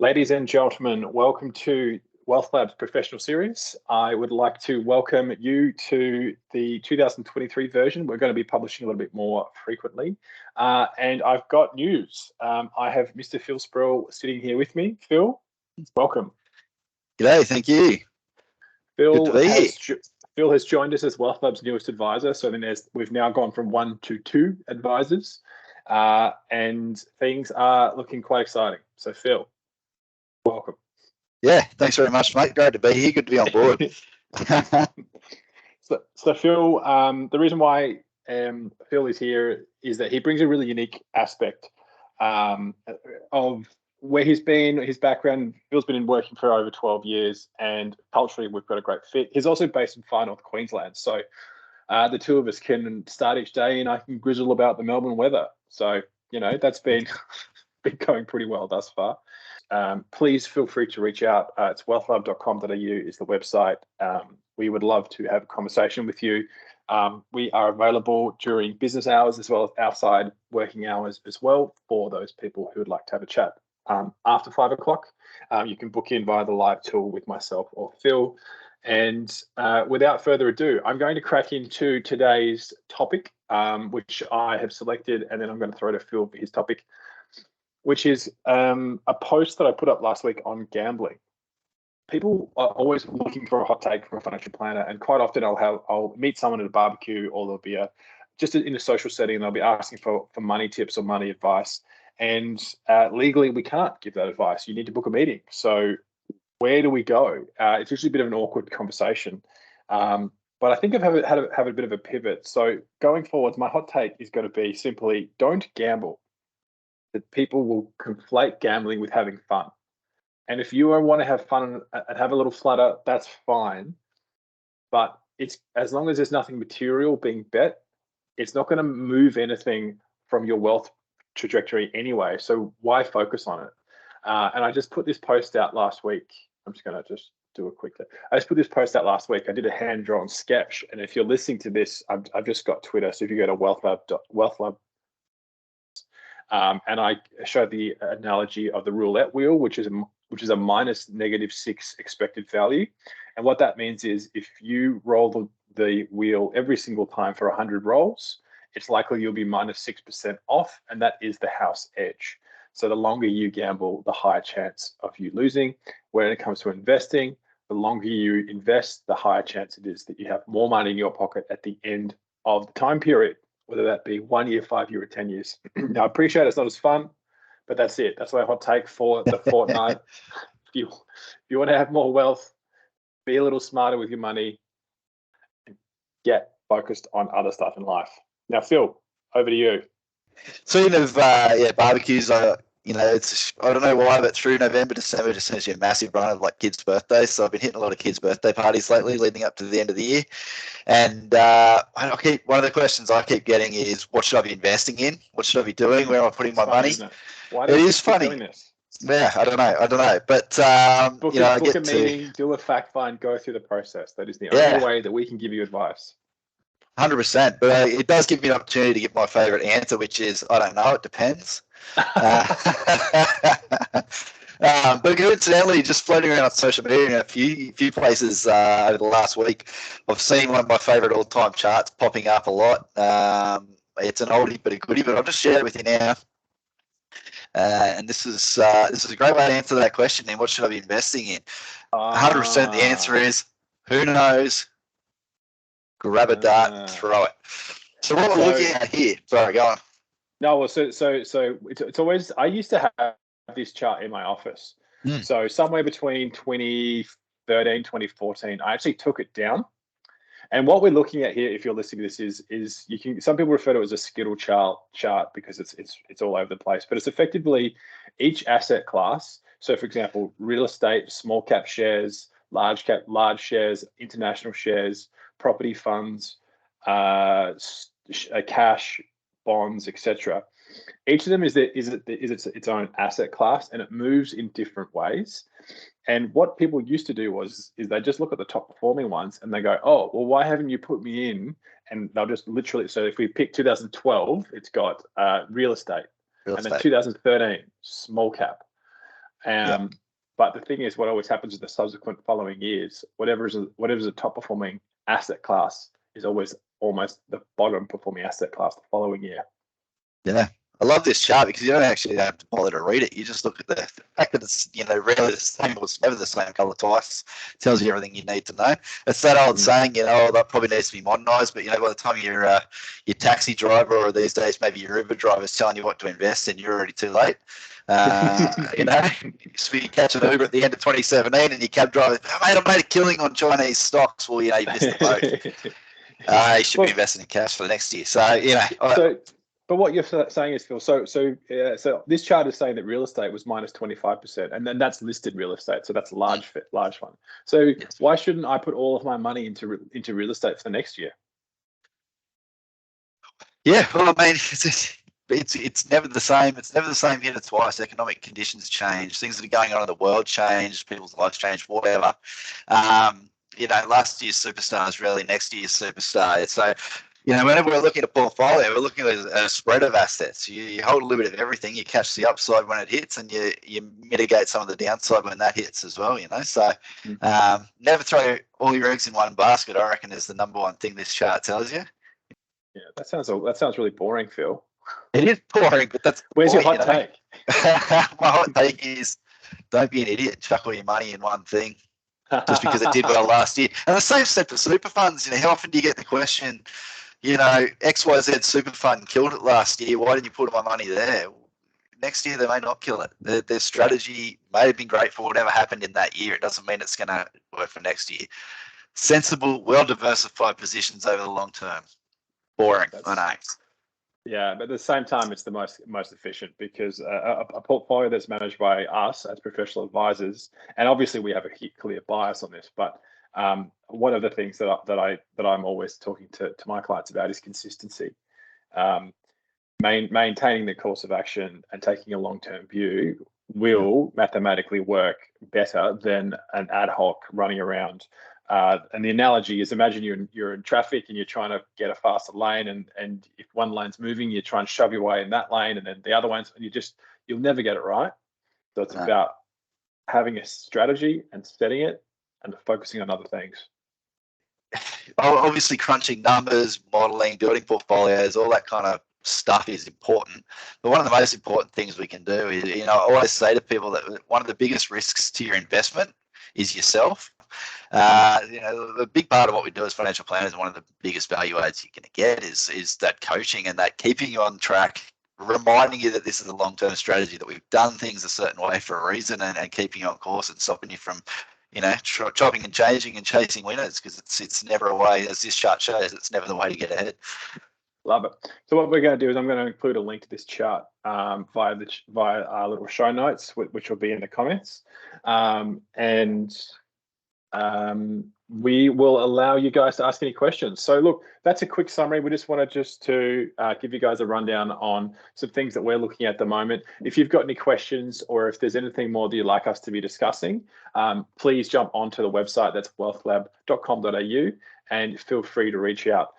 Ladies and gentlemen, welcome to Wealthlab's professional series. I would like to welcome you to the 2023 version. We're going to be publishing a little bit more frequently. And I've got news. I have Mr. Phil Spurel sitting here with me. Phil, welcome. G'day, thank you. Phil has joined us as Wealthlab's newest advisor. So then we've now gone from 1 to 2 advisors, and things are looking quite exciting. So Phil, welcome. Yeah, thanks very much, mate. Great to be here. Good to be on board. So Phil, the reason why Phil is here is that he brings a really unique aspect of where he's been, his background. Phil's been working for over 12 years, and culturally we've got a great fit. He's also based in far north Queensland, so the two of us can start each day and I can grizzle about the Melbourne weather. So, that's been going pretty well thus far. Please feel free to reach out. It's wealthlab.com.au is the website. We would love to have a conversation with you. We are available during business hours as well as outside working hours as well for those people who would like to have a chat. After 5 o'clock, you can book in via the live tool with myself or Phil. And without further ado, I'm going to crack into today's topic, which I have selected, and then I'm going to throw to Phil for his topic, which is a post that I put up last week on gambling. People are always looking for a hot take from a financial planner, and quite often I'll meet someone at a barbecue, or there'll be just in a social setting, and they'll be asking for money tips or money advice. And legally, we can't give that advice. You need to book a meeting. So where do we go? It's usually a bit of an awkward conversation. But I think I've have a bit of a pivot. So going forward, my hot take is going to be simply don't gamble. That people will conflate gambling with having fun. And if you want to have fun and have a little flutter, that's fine. But it's as long as there's nothing material being bet, it's not going to move anything from your wealth trajectory anyway. So why focus on it? And I just put this post out last week. I'm just going to do a quick. I just put this post out last week. I did a hand-drawn sketch. And if you're listening to this, I've just got Twitter. So if you go to Wealthlab, and I showed the analogy of the roulette wheel, which is a minus -6 expected value. And what that means is if you roll the wheel every single time for 100 rolls, it's likely you'll be -6% off, and that is the house edge. So the longer you gamble, the higher chance of you losing. When it comes to investing, the longer you invest, the higher chance it is that you have more money in your pocket at the end of the time period, whether that be 1 year, 5 year, or 10 years. Now, I appreciate it's not as fun, but that's it. That's my hot take for the fortnight. If you want to have more wealth, be a little smarter with your money, and get focused on other stuff in life. Now, Phil, over to you. Speaking of barbecues, it's I don't know why, but through November, December just seems to be a massive run of kids' birthdays. So I've been hitting a lot of kids' birthday parties lately, leading up to the end of the year. And one of the questions I keep getting is, what should I be investing in? What should I be doing? Where am I putting my money? Why do you keep doing this? Yeah, I don't know. But book a meeting, do a fact find, go through the process. That is the only way that we can give you advice. 100%, but it does give me an opportunity to give my favourite answer, which is I don't know. It depends. But coincidentally, just floating around on social media in a few places over the last week, I've seen one of my favourite all-time charts popping up a lot. It's an oldie but a goodie, but I'll just share it with you now. And this is a great way to answer that question. And what should I be investing in? 100% the answer is who knows. Grab a dart and throw it. So what we're looking at here. Sorry, go on. No, well, so it's always. I used to have this chart in my office. So somewhere between 2013, 2014, I actually took it down. And what we're looking at here, if you're listening to this, is you can. Some people refer to it as a skittle chart because it's all over the place. But it's effectively each asset class. So, for example, real estate, small cap shares, large shares, international shares, property funds, cash, bonds, etc. Each of them is its own asset class, and it moves in different ways. And what people used to do is they just look at the top performing ones and they go, oh, well, why haven't you put me in? And they'll just literally. So if we pick 2012, it's got real estate, and then 2013 small cap. Um, But the thing is, what always happens in the subsequent following years, whatever's a top performing asset class is always almost the bottom performing asset class the following year. Yeah. I love this chart because you don't actually have to bother to read it. You just look at the fact that it's, rarely the same, or it's never the same color twice. Tells you everything you need to know. It's that old saying, that probably needs to be modernized, but by the time your taxi driver, or these days maybe your Uber driver, is telling you what to invest in, you're already too late. So you catch an Uber at the end of 2017 and your cab driver, mate, I made a killing on Chinese stocks. Well, you missed the boat. You should be investing in cash for the next year. So, but what you're saying is, Phil, so this chart is saying that real estate was minus 25%, and then that's listed real estate, so that's a large one. So why shouldn't I put all of my money into real estate for the next year? Yeah, well, I mean, it's never the same. It's never the same here twice. Economic conditions change. Things that are going on in the world change. People's lives change. Whatever. Last year's superstar is really next year's superstar. So, whenever we're looking at a portfolio, we're looking at a spread of assets. You hold a little bit of everything. You catch the upside when it hits, and you mitigate some of the downside when that hits as well. So, never throw all your eggs in one basket, I reckon, is the number one thing this chart tells you. Yeah, that sounds really boring, Phil. It is boring, but that's where's your hot take? My hot take is, don't be an idiot. Chuck all your money in one thing just because it did well last year. And the same step for super funds. How often do you get the question, XYZ super fund killed it last year. Why didn't you put my money there? Next year they may not kill it. Their strategy may have been great for whatever happened in that year. It doesn't mean it's going to work for next year. Sensible, well-diversified positions over the long term. Boring, I know. Yeah, but at the same time, it's the most efficient, because a portfolio that's managed by us as professional advisors, and obviously we have a clear bias on this, but one of the things that I'm always talking to my clients about is consistency. Maintaining the course of action and taking a long-term view will mathematically work better than an ad hoc running around. And the analogy is, imagine you're in traffic and you're trying to get a faster lane, and if one lane's moving, you try and shove your way in that lane, and then the other one's, and you'll never get it right. So it's about having a strategy and setting it and focusing on other things. Obviously, crunching numbers, modeling, building portfolios, all that kind of stuff is important. But one of the most important things we can do is, I always say to people that one of the biggest risks to your investment is yourself. The big part of what we do as financial planners, one of the biggest value adds you're going to get is that coaching and that keeping you on track, reminding you that this is a long-term strategy, that we've done things a certain way for a reason, and keeping you on course and stopping you from, chopping and changing and chasing winners, because it's never a way, as this chart shows, it's never the way to get ahead. Love it. So what we're going to do is I'm going to include a link to this chart via our little show notes, which will be in the comments. We will allow you guys to ask any questions. So look, that's a quick summary. We just wanted to give you guys a rundown on some things that we're looking at the moment. If you've got any questions, or if there's anything more that you'd like us to be discussing, please jump onto the website. That's wealthlab.com.au, and feel free to reach out.